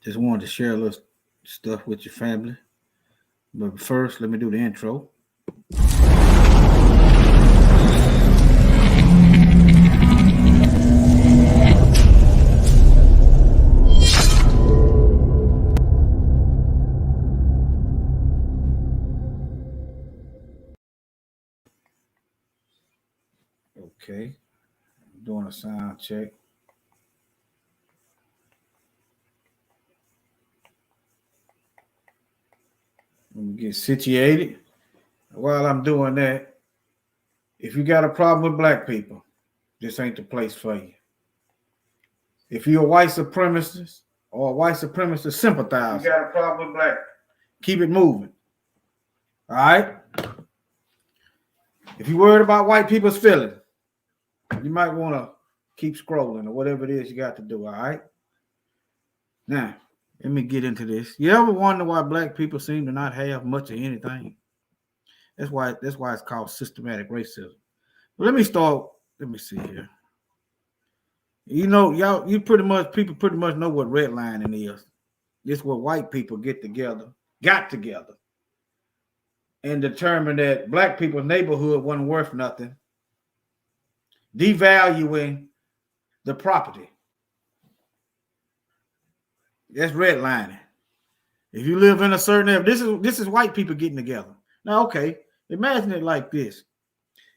Just wanted to share a little stuff with your family. But first, let me do the intro. Okay, I'm doing a sound check. Let me get situated. While I'm doing that, if you got a problem with black people, this ain't the place for you. If you're a white supremacist or a white supremacist sympathizer, you got a problem with black, keep it moving. All right? If you're worried about white people's feelings, you might want to keep scrolling or whatever it is you got to do. All right? Now, let me get into this. You ever wonder why black people seem to not have much of anything? That's why it's called systematic racism. But let me start. Let me see here. You know, people pretty much know what redlining is. It's what white people got together, and determined that black people's neighborhood wasn't worth nothing, devaluing the property. That's redlining. If you live in a certain area, this is white people getting together. Now, okay, imagine it like this.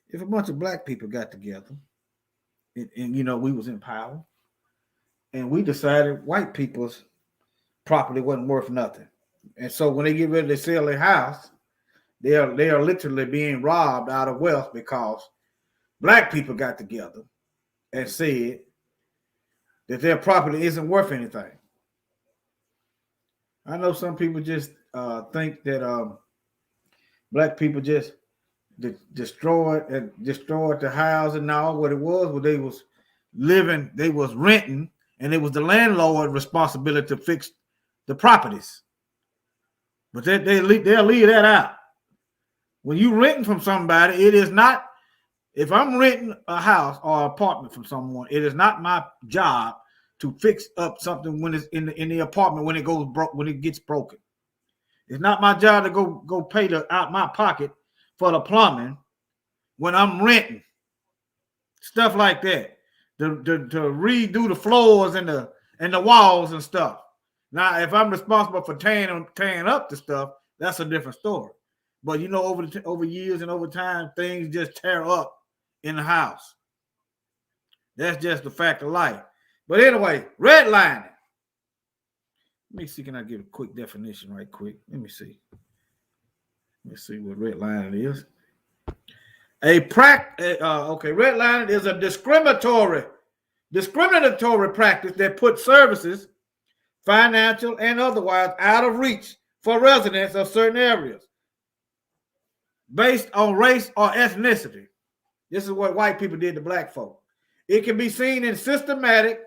If a bunch of black people got together and you know, we was in power and we decided white people's property wasn't worth nothing. And so when they get ready to sell their house, they are literally being robbed out of wealth because black people got together and said that their property isn't worth anything. I know some people just think that black people just destroyed the house and all. What it was they was living, they was renting, and it was the landlord's responsibility to fix the properties. But they'll leave that out. When you renting from somebody, it is not. If I'm renting a house or apartment from someone, it is not my job to fix up something when it's in the apartment when it gets broken. It's not my job to go pay out my pocket for the plumbing when I'm renting. Stuff like that. To redo the floors and the walls and stuff. Now, if I'm responsible for tearing up the stuff, that's a different story. But you know, over years and over time, things just tear up in the house. That's just the fact of life. But anyway, redlining. Let me see, can I give a quick definition right quick? Let me see what redlining is. Redlining is a discriminatory practice that puts services, financial and otherwise, out of reach for residents of certain areas based on race or ethnicity. This is what white people did to black folk. It can be seen in systematic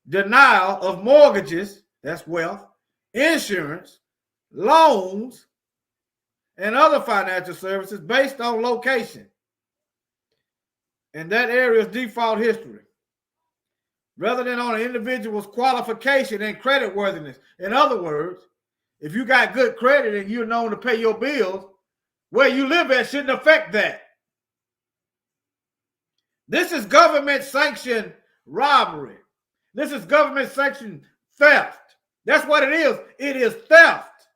denial of mortgages, that's wealth, insurance, loans, and other financial services based on location and that area's default history, rather than on an individual's qualification and creditworthiness. In other words, if you got good credit and you're known to pay your bills, where you live at shouldn't affect that. This is government-sanctioned robbery. This is government-sanctioned theft. That's what it is. It is theft.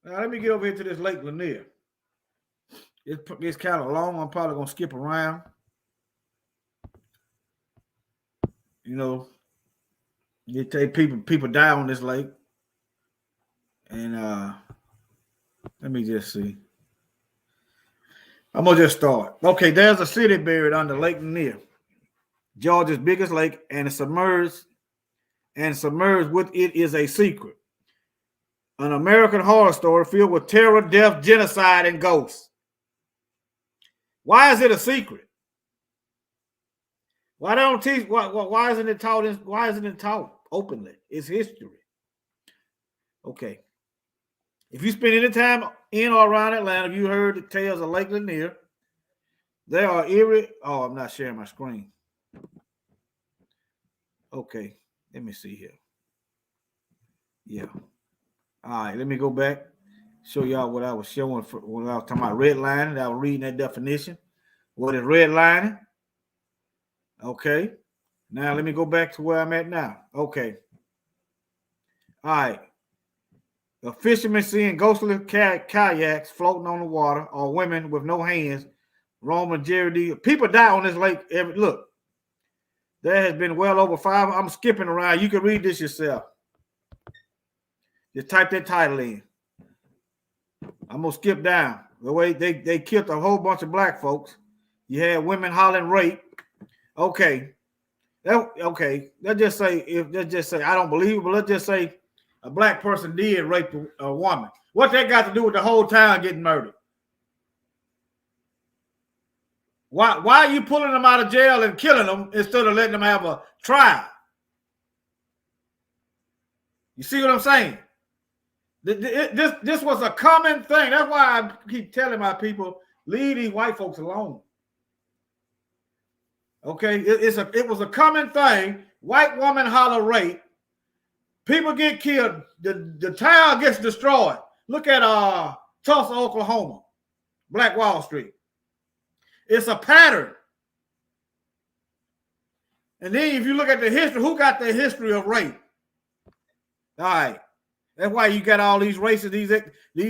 Now, let me get over here to this Lake Lanier. It's kind of long. I'm probably going to skip around. You know, you take people die on this lake. And let me just see. I'm going to just start. Okay, there's a city buried under Lake Lanier, Georgia's biggest lake, and submerged with it is a secret. An American horror story filled with terror, death, genocide, and ghosts. Why is it a secret? Why don't teach? Why isn't it taught? Why isn't it taught openly? It's history. Okay. If you spend any time in or around Atlanta, you heard the tales of Lake Lanier. There are eerie. Oh, I'm not sharing my screen. Okay, let me see here. Yeah. All right, let me go back, show y'all what I was showing when I was talking about redlining. I was reading that definition. What is redlining? Okay. Now let me go back to where I'm at now. Okay. All right. A fisherman seeing ghostly kayaks floating on the water, or women with no hands roaming Jerry. People die on this lake. Look, there has been well over 5. I'm skipping around. You can read this yourself. Just type that title in. I'm gonna skip down. The way they killed a whole bunch of black folks. You had women hollering rape. Okay. Okay. Let's just say I don't believe it, but let's just say a black person did rape a woman. What that got to do with the whole town getting murdered? Why are you pulling them out of jail and killing them instead of letting them have a trial? You see what I'm saying? This was a common thing. That's why I keep telling my people, leave these white folks alone. Okay, it was a common thing. White woman holler rape. People get killed. The town gets destroyed. Look at Tulsa, Oklahoma, Black Wall Street. It's a pattern. And then if you look at the history, who got the history of rape? All right. That's why you got all these races, these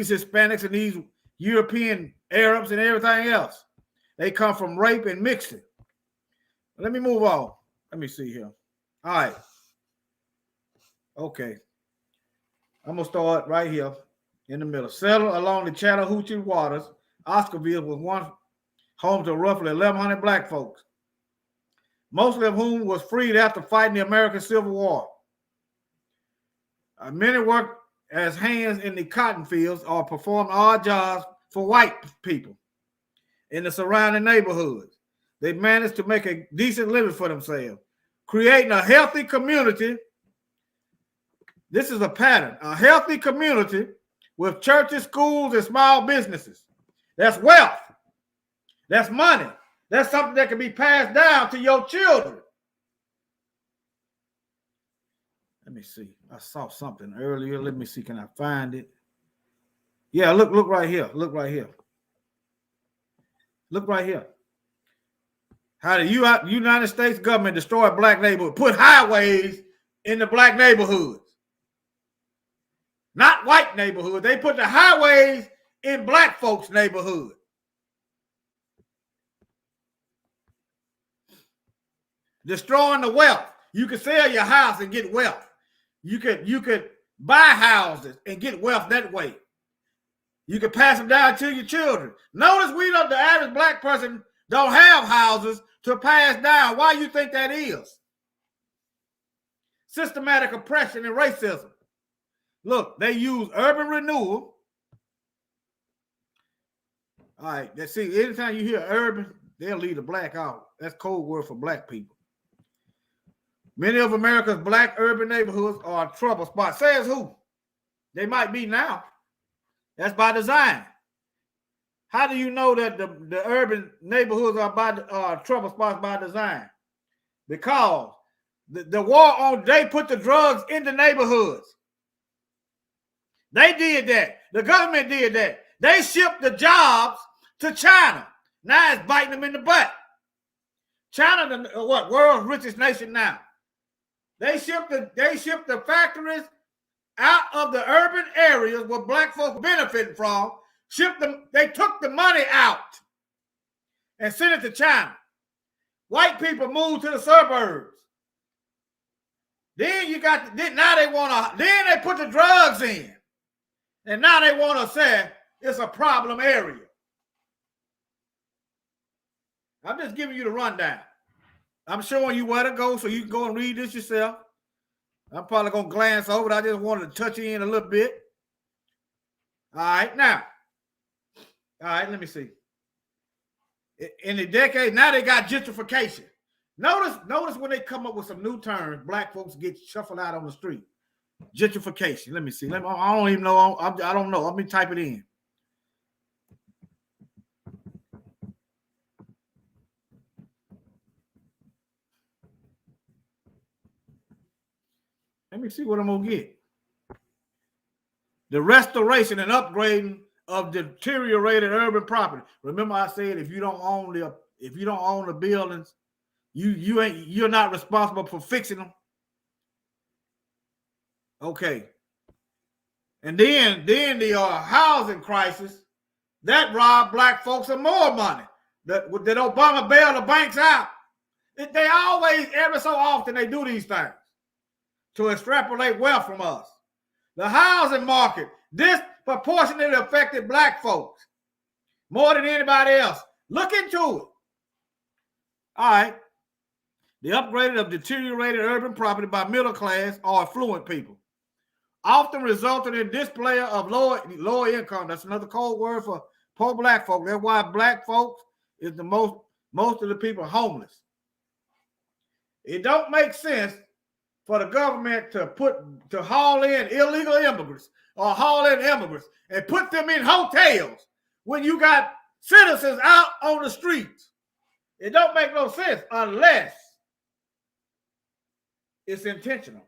Hispanics and these European Arabs and everything else. They come from rape and mixing. Let me move on. Let me see here. All right. Okay. I'm going to start right here in the middle. Settled along the Chattahoochee waters, Oscarville was once home to roughly 1,100 black folks, mostly of whom was freed after fighting the American Civil War. Many worked as hands in the cotton fields or performed odd jobs for white people in the surrounding neighborhoods. They managed to make a decent living for themselves, creating a healthy community. This is a pattern, a healthy community with churches, schools, and small businesses. That's wealth. That's money. That's something that can be passed down to your children. Let me see. I saw something earlier. Let me see. Can I find it? Yeah, look right here. Look right here. Look right here. How the United States government destroyed black neighborhoods, put highways in the black neighborhoods. Not white neighborhoods. They put the highways in black folks' neighborhood. Destroying the wealth. You can sell your house and get wealth. You could buy houses and get wealth that way. You can pass them down to your children. Notice the average black person don't have houses to pass down. Why you think that is? Systematic oppression and racism. Look, they use urban renewal. All right, let's see. Anytime you hear urban, they'll leave the black out. That's code word for black people. Many of America's black urban neighborhoods are trouble spots. Says who? They might be now. That's by design. How do you know that the urban neighborhoods are trouble spots by design? Because the war on, they put the drugs in the neighborhoods. They did that. The government did that. They shipped the jobs to China. Now it's biting them in the butt. China, what, world's richest nation now. They shipped the factories out of the urban areas where black folks benefiting from. Shipped them. They took the money out and sent it to China. White people moved to the suburbs. Then now they want to. Then they put the drugs in, and now they want to say it's a problem area. I'm just giving you the rundown. I'm showing you where to go so you can go and read this yourself. I'm probably going to glance over it. I just wanted to touch in a little bit. All right, now. All right, let me see. In the decade, now they got gentrification. Notice when they come up with some new terms, black folks get shuffled out on the street. Gentrification. Let me see. I don't even know. I don't know. Let me type it in. Let me see what I'm gonna get. The restoration and upgrading of deteriorated urban property. Remember, I said if you don't own the buildings, you're not responsible for fixing them. Okay. And then the housing crisis that robbed black folks of more money. That Obama bailed the banks out. They always, every so often, they do these things to extrapolate wealth from us. The housing market disproportionately affected black folks more than anybody else. Look into it. All right. The upgrading of deteriorated urban property by middle class or affluent people often resulted in display of lower income. That's another code word for poor black folk. That's why black folks is the most of the people homeless. It don't make sense for the government to haul in illegal immigrants or haul in immigrants and put them in hotels when you got citizens out on the streets. It don't make no sense unless it's intentional.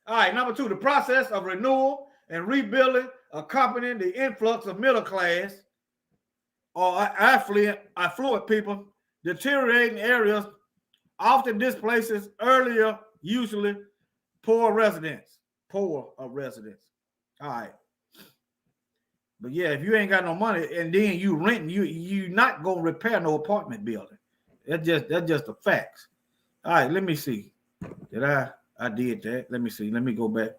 All right, number 2, the process of renewal and rebuilding accompanying the influx of middle class or affluent people deteriorating areas often displaces earlier, usually poor residents. All right. But yeah, if you ain't got no money and then you renting, you not gonna repair no apartment building. That's just the facts. All right, let me see. I did that. Let me see. Let me go back.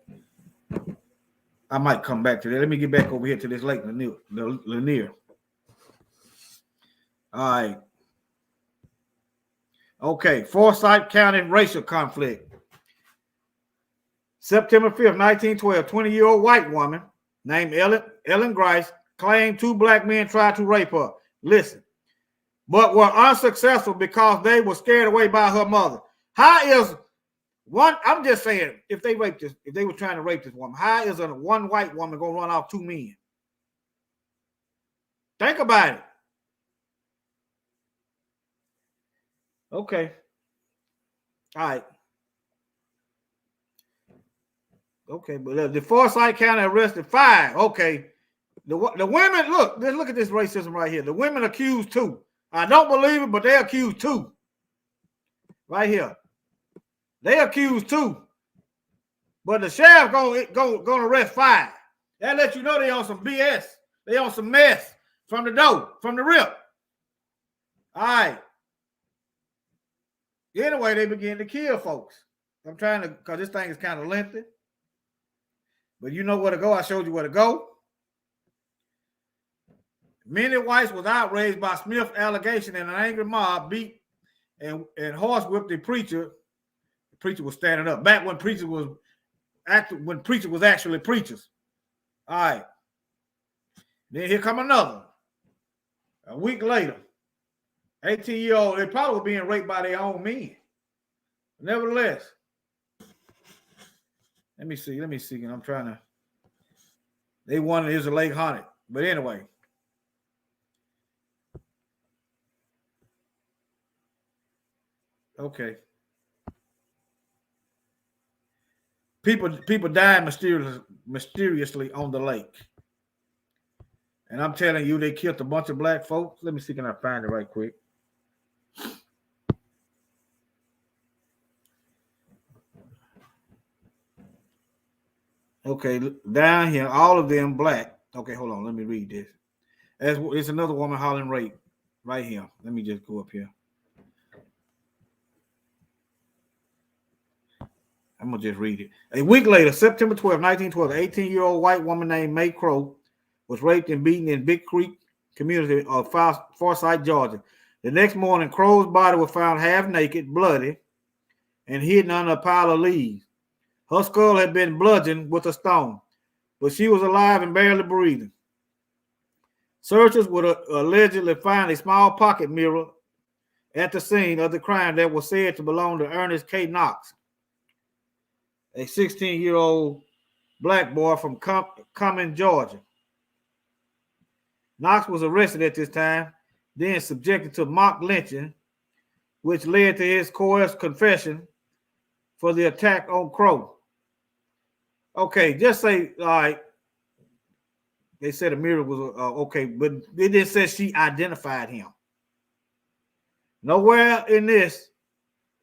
I might come back to that. Let me get back over here to this Lake Lanier. All right. Okay, Forsyth County racial conflict. September 5th, 1912, 20-year-old white woman named Ellen Grice claimed 2 black men tried to rape her. Listen, but were unsuccessful because they were scared away by her mother. How is one? I'm just saying, if they were trying to rape this woman, how is one white woman gonna run off 2 men? Think about it. Okay. All right. Okay, but the Forsyth County arrested 5. Okay. The women, look at this racism right here. The women accused 2. I don't believe it, but they accused 2. Right here. They accused 2. But the sheriff gonna arrest 5. That lets you know they on some BS. They on some mess from the door, from the rip. All right. Anyway, they begin to kill folks. I'm trying to, because this thing is kind of lengthy. But you know where to go. I showed you where to go. Many whites was outraged by Smith's allegation, and an angry mob beat and horsewhipped the preacher. The preacher was standing up. Back when preachers was actually preachers. All right. Then here come another. A week later, 18-year-old, they probably were being raped by their own men. Nevertheless, let me see. I'm trying to. They wanted is a Lake Haunted. But anyway. Okay. People died mysteriously on the lake. And I'm telling you, they killed a bunch of black folks. Let me see, can I find it right quick? Okay, down here, all of them black. Okay, hold on. Let me read this. It's another woman hollering rape right here. Let me just go up here. I'm going to just read it. A week later, September 12, 1912, an 18-year-old white woman named May Crow was raped and beaten in Big Creek community of Forsyth, Georgia. The next morning, Crow's body was found half naked, bloody, and hidden under a pile of leaves. Her skull had been bludgeoned with a stone, but she was alive and barely breathing. Searchers would allegedly find a small pocket mirror at the scene of the crime that was said to belong to Ernest K. Knox, a 16-year-old black boy from Cumming, Georgia. Knox was arrested at this time, then subjected to mock lynching, which led to his coerced confession for the attack on Crow. Okay, just say, all right, they said Amira was okay, but they didn't say she identified him. Nowhere in this,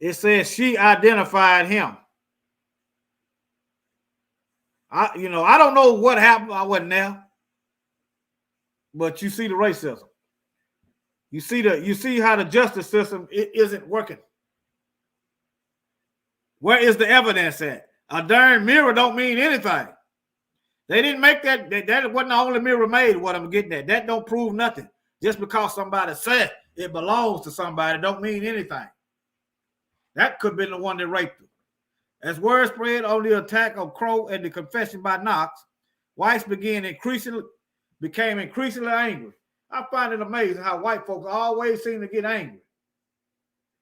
it says she identified him. I don't know what happened. I wasn't there. But you see the racism. You see how the justice system isn't working. Where is the evidence at? A darn mirror don't mean anything. They didn't make that. That wasn't the only mirror made. What I'm getting at. That don't prove nothing. Just because somebody said it belongs to somebody don't mean anything. That could have been the one that raped her. As word spread on the attack of Crow and the confession by Knox, whites became increasingly angry. I find it amazing how white folks always seem to get angry.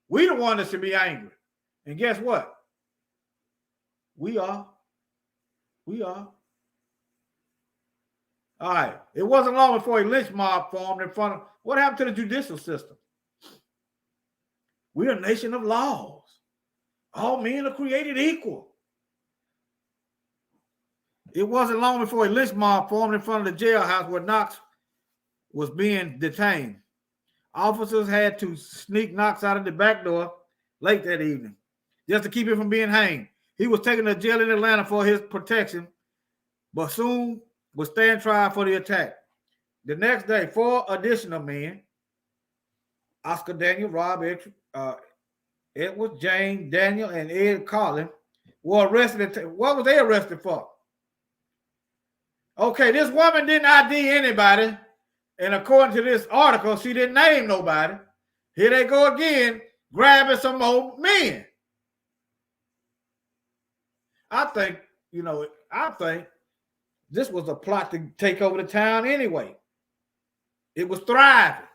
We the one that should be angry. And guess what? We are. All right. It wasn't long before a lynch mob formed in front of what happened to the judicial system. We're a nation of laws. All men are created equal. It wasn't long before a lynch mob formed in front of the jailhouse where Knox was being detained. Officers had to sneak Knox out of the back door late that evening just to keep him from being hanged. He was taken to jail in Atlanta for his protection, but soon was stand trial for the attack. The next day, 4 additional men, Oscar Daniel, Rob Edwards, James Daniel, and Ed Collin, were arrested. What was they arrested for? Okay, this woman didn't ID anybody, and according to this article, she didn't name nobody. Here they go again, grabbing some old men. I think this was a plot to take over the town anyway. It was thriving.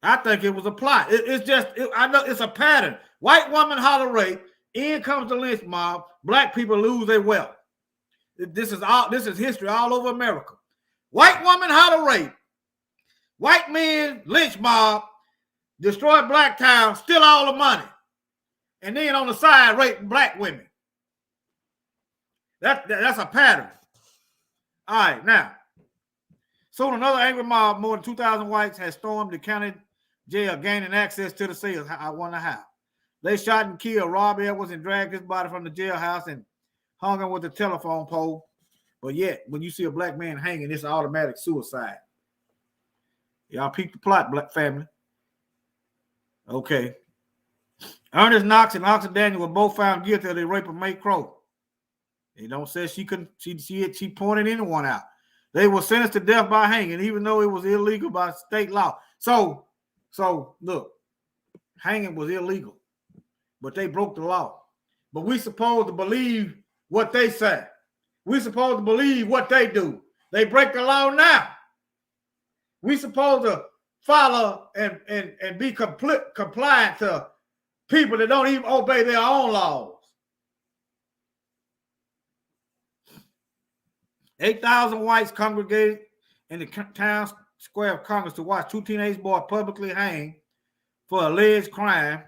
I think it was a plot. I know it's a pattern. White woman holler rape, in comes the lynch mob, black people lose their wealth. This is history all over America. White woman holler rape, white men lynch mob, destroy black town, steal all the money, and then on the side rape black women. That's a pattern. All right, now. Soon another angry mob, more than 2,000 whites, had stormed the county jail, gaining access to the cells. I wonder how. They shot and killed Rob Edwards and dragged his body from the jailhouse and hung him with a telephone pole. But yet, when you see a black man hanging, it's automatic suicide. Y'all peep the plot, black family. Okay. Ernest Knox and Oscar Daniel were both found guilty of the rape of May Crow. They don't say she pointed anyone out. They were sentenced to death by hanging, even though it was illegal by state law. So look, hanging was illegal, but they broke the law. But we supposed to believe what they say. We supposed to believe what they do. They break the law now. We supposed to follow and be compliant to people that don't even obey their own laws. 8,000 whites congregated in the town square of Congress to watch 2 teenage boys publicly hanged for alleged crime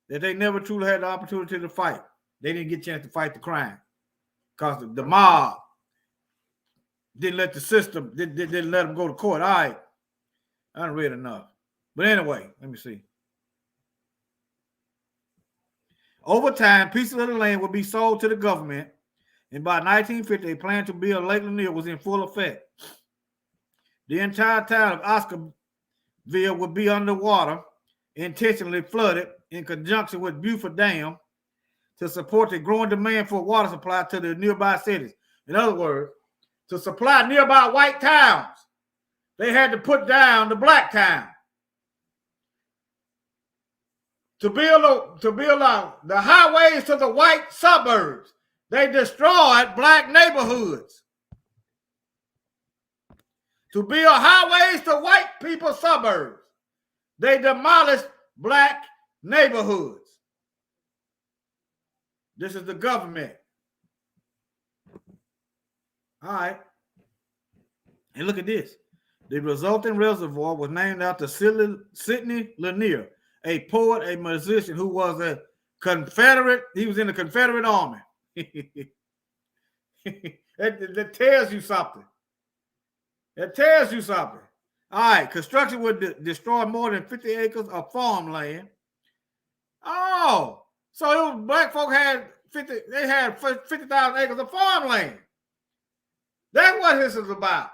that they never truly had the opportunity to fight. They didn't get a chance to fight the crime because the mob didn't let the system, didn't let them go to court. All right, I done read enough. But anyway, let me see. Over time, pieces of the land would be sold to the government. And by 1950, a plan to build Lake Lanier was in full effect. The entire town of Oscarville would be underwater, intentionally flooded in conjunction with Beaufort Dam to support the growing demand for water supply to the nearby cities. In other words, to supply nearby white towns, they had to put down the black town. To build the highways to the white suburbs, they destroyed black neighborhoods. To build highways to white people's suburbs, they demolished black neighborhoods. This is the government. All right. And look at this. The resulting reservoir was named after Sidney Lanier, a poet, a musician who was a Confederate. He was in the Confederate Army. that tells you something. That tells you something. All right, construction would destroy more than 50 acres of farmland. Oh, so it was, black folk had 50. They had 50,000 acres of farmland. That's what this is about.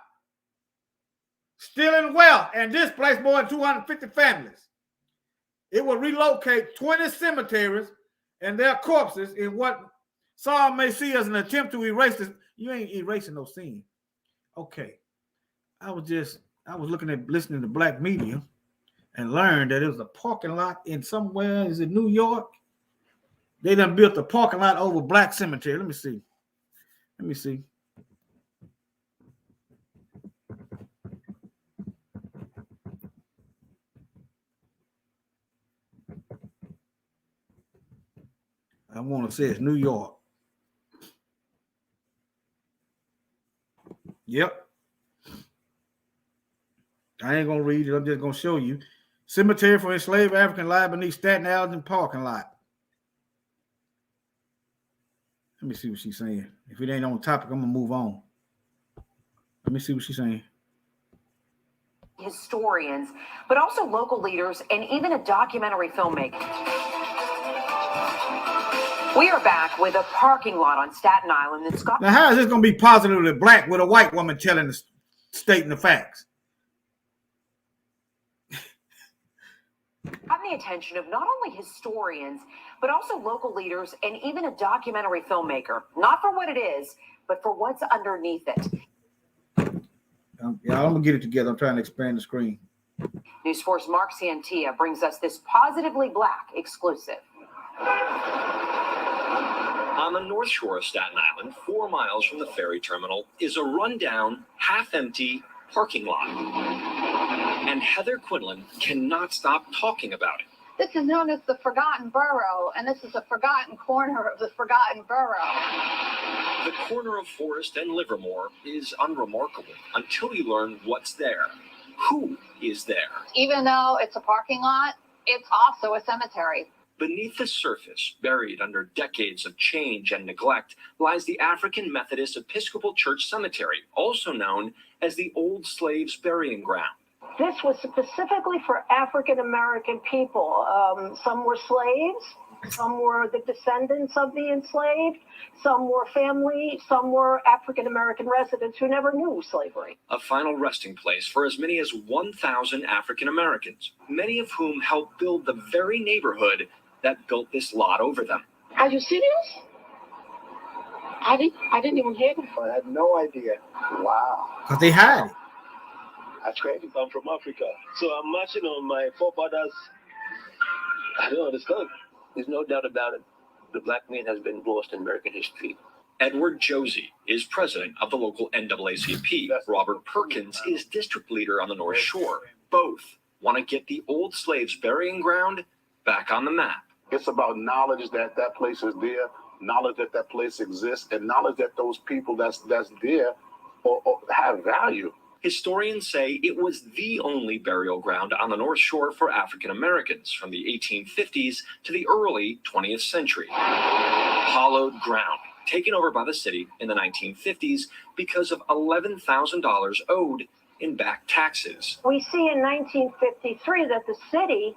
Stealing wealth and displaced more than 250 families. It will relocate 20 cemeteries and their corpses in what some may see as an attempt to erase this. You ain't erasing no sin. Okay. I was listening to black media and learned that it was a parking lot in somewhere. Is it New York? They done built a parking lot over black cemetery. Let me see. I want to say it's New York. Yep. I ain't going to read it. I'm just going to show you. Cemetery for enslaved African lie beneath Staten Island parking lot. Let me see what she's saying. If it ain't on topic, I'm going to move on. Let me see what she's saying. Historians, but also local leaders and even a documentary filmmaker. We are back with a parking lot on Staten Island in Scotland. Now, how is this going to be positively black with a white woman stating the facts? Gotten the attention of not only historians, but also local leaders and even a documentary filmmaker. Not for what it is, but for what's underneath it. Yeah, I'm going to get it together. I'm trying to expand the screen. News 4's Mark Santia brings us this positively black exclusive. On the north shore of Staten Island, 4 miles from the ferry terminal, is a rundown, half-empty parking lot. And Heather Quinlan cannot stop talking about it. This is known as the Forgotten Borough, and this is a forgotten corner of the Forgotten Borough. The corner of Forest and Livermore is unremarkable until you learn what's there. Who is there? Even though it's a parking lot, it's also a cemetery. Beneath the surface, buried under decades of change and neglect, lies the African Methodist Episcopal Church Cemetery, also known as the Old Slaves Burying Ground. This was specifically for African American people. Some were slaves, some were the descendants of the enslaved, some were family, some were African American residents who never knew slavery. A final resting place for as many as 1,000 African Americans, many of whom helped build the very neighborhood that built this lot over them. Are you serious? I didn't even hear them. I had no idea. Wow. Because they hide it. That's crazy. I'm from Africa. So I'm marching on my forefathers. I don't understand. There's no doubt about it. The black man has been lost in American history. Edward Josie is president of the local NAACP. Robert Perkins is district leader on the North Shore. Both want to get the old slaves burying ground back on the map. It's about knowledge that that place is there, knowledge that that place exists, and knowledge that those people that's there or have value. Historians say it was the only burial ground on the North Shore for African Americans from the 1850s to the early 20th century. Hollowed ground, taken over by the city in the 1950s because of $11,000 owed in back taxes. We see in 1953 that the city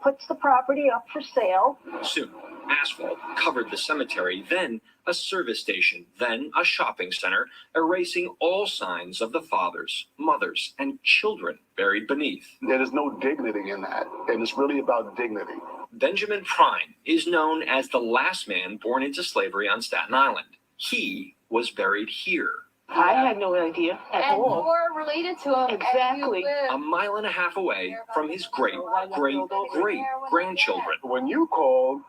puts the property up for sale. Soon, asphalt covered the cemetery, then a service station, then a shopping center, erasing all signs of the fathers, mothers, and children buried beneath. There is no dignity in that, and it's really about dignity. Benjamin Prine is known as the last man born into slavery on Staten Island. He was buried here. I had no idea at all. And you're related to him. Exactly. A mile and a half away from his great-great-great-grandchildren. When you called,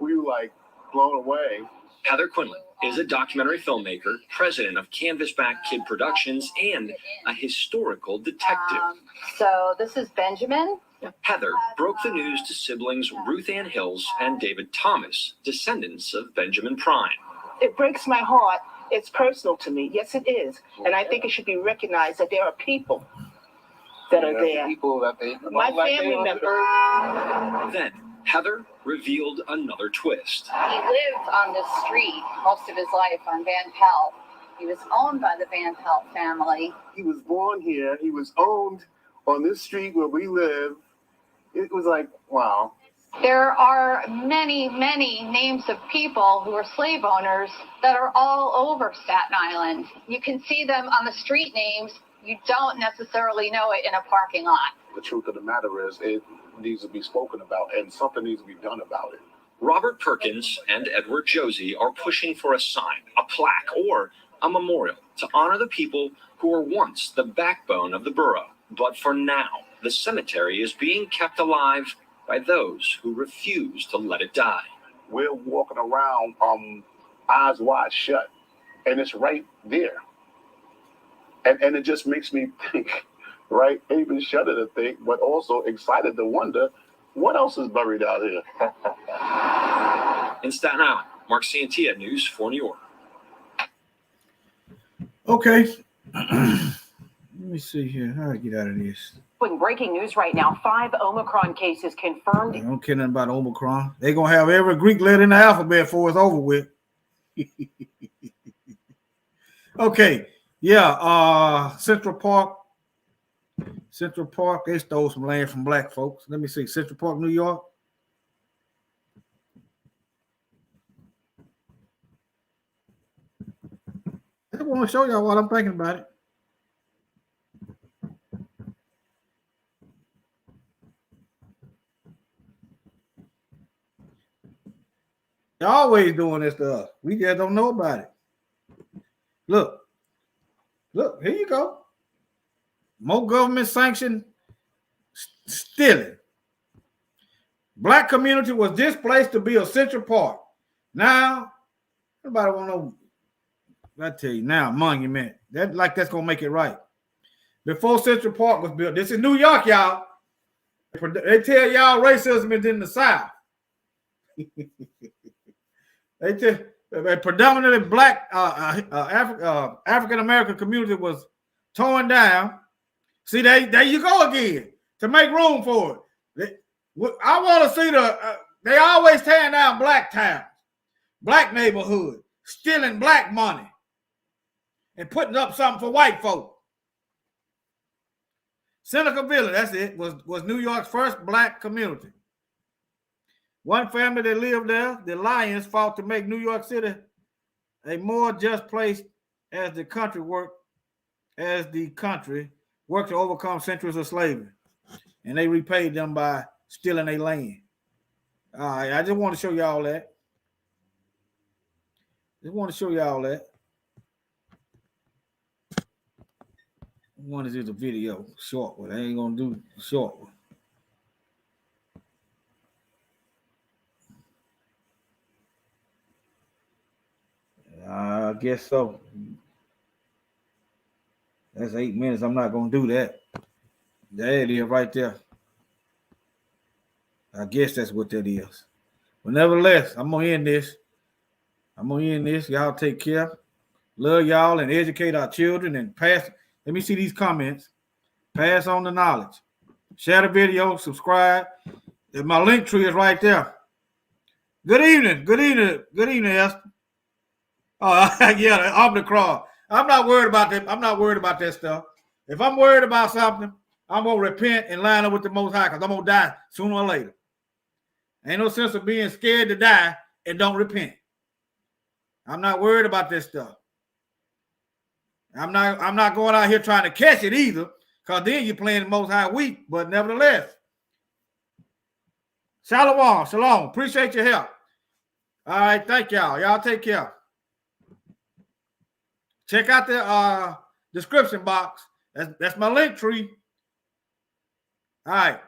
we were like blown away. Heather Quinlan is a documentary filmmaker, president of Canvasback Kid Productions, and a historical detective. So this is Benjamin. Heather broke the news to siblings Ruth Ann Hills and David Thomas, descendants of Benjamin Prine. It breaks my heart. It's personal to me. Yes, it is. And I think it should be recognized that there are people that are there. People that they My family members. Then Heather revealed another twist. He lived on this street most of his life on Van Pelt. He was owned by the Van Pelt family. He was born here. He was owned on this street where we live. It was like, wow. There are many, many names of people who are slave owners that are all over Staten Island. You can see them on the street names. You don't necessarily know it in a parking lot. The truth of the matter is, it needs to be spoken about, and something needs to be done about it. Robert Perkins and Edward Josie are pushing for a sign, a plaque, or a memorial to honor the people who were once the backbone of the borough. But for now, the cemetery is being kept alive by those who refuse to let it die. We're walking around eyes wide shut, and it's right there. And it just makes me think, right? Even shudder to think, but also excited to wonder what else is buried out here. In Staten Island, Mark Santia, News 4 New York. Okay. Let me see here. How do I get out of this? With breaking news right now, 5 Omicron cases confirmed. I don't care nothing about Omicron. They're going to have every Greek letter in the alphabet before it's over with. Okay. Yeah. Central Park, they stole some land from black folks. Let me see. Central Park, New York. I want to show y'all what I'm thinking about it. They're always doing this to us. We just don't know about it. Look, here you go. More government sanctioned stealing. Black community was displaced to build Central Park. Now, nobody want to know. I tell you now, monument. That's gonna make it right. Before Central Park was built, this is New York, y'all. They tell y'all racism is in the South. They tell a predominantly black African American community was torn down. See, there you go again to make room for it. I want to see they always tearing down black towns, black neighborhood, stealing black money, and putting up something for white folk. Seneca Village, that's it, was New York's first black community. One family that lived there, the Lions, fought to make New York City a more just place as the country worked to overcome centuries of slavery. And they repaid them by stealing their land. All right, I just want to show y'all that. One is just a video, short one. I ain't gonna do the short one. I guess so. That's 8 minutes. I'm not gonna do that. There it is, right there. I guess that's what that is. But nevertheless, I'm gonna end this. Y'all take care. Love y'all and educate our children and pass. Let me see these comments. Pass on the knowledge. Share the video. Subscribe. My link tree is right there. Good evening, Esther. Yeah, Omicron. I'm not worried about that stuff. If I'm worried about something, I'm gonna repent and line up with the Most High because I'm gonna die sooner or later. Ain't no sense of being scared to die and don't repent. I'm not worried about this stuff. I'm not going out here trying to catch it either, because then you're playing the Most High weak. But nevertheless, shalom. Appreciate your help. All right, thank y'all. Y'all take care. Check out the description box. That's my link tree. All right.